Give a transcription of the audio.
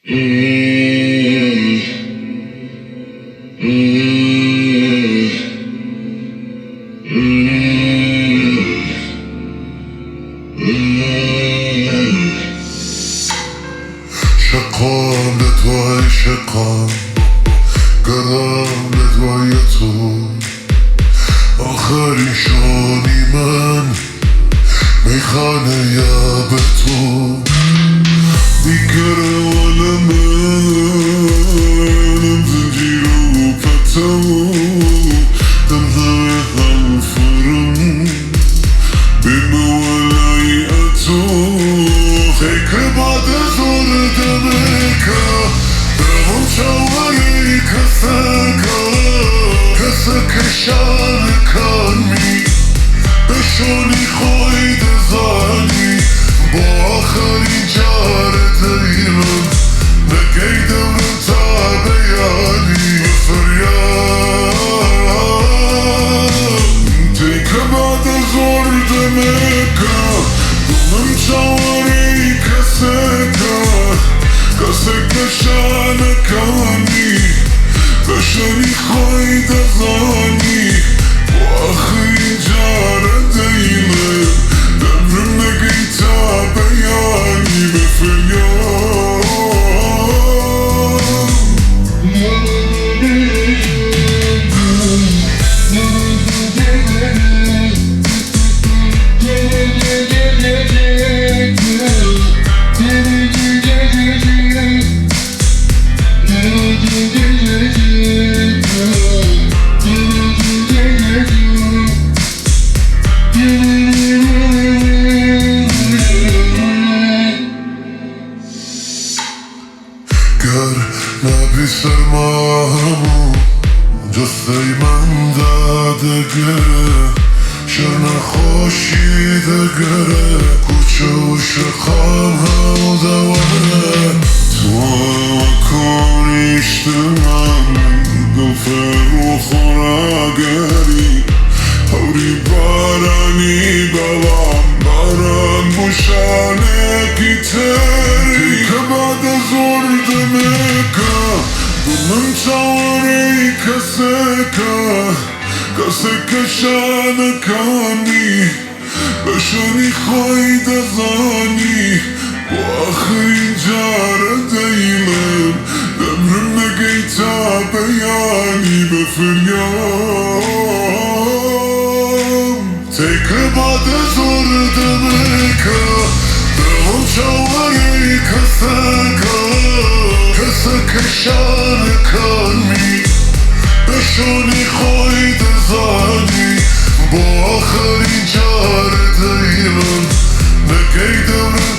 شقام لدوای شقام گرام لدوای تو آخرین شانی من میخانه یا به تو دیگر عالمم زنجیر و پتم دم هم فرم بمولای اتو خیک بعد زور دمکا درهم شواری کسکا کسکشان کنی بشونی خوی دزانی با آخرین جار دیلم نگی دورم تا بیانی فریاد دیگه بعد زور دمکا دلم شواری کسکا کسکشان کنی بشونی خوی دزانی با آخرین جار دیلم دورم نگی تا بیانی به فریاد گر نبی سرمامو جسته من داده گره شر نخوشی دگره کوچه و شخام هم دواره تو کنیشت من دل فرو خوراگری هوری بارانی بلام باران مشانه گیتری که بعد زور دمکا دلم چاوری کسکا کسکشان کنی بشونی خوی دزانی با آخرین جار دیلم دمرم نگی تا بیانی به فریاد تیکه بعد زور دمکا دلم چاوری کسکا کسکشان کنی بشونی خوی دزانی با آخرین جار دیلم نگی دورم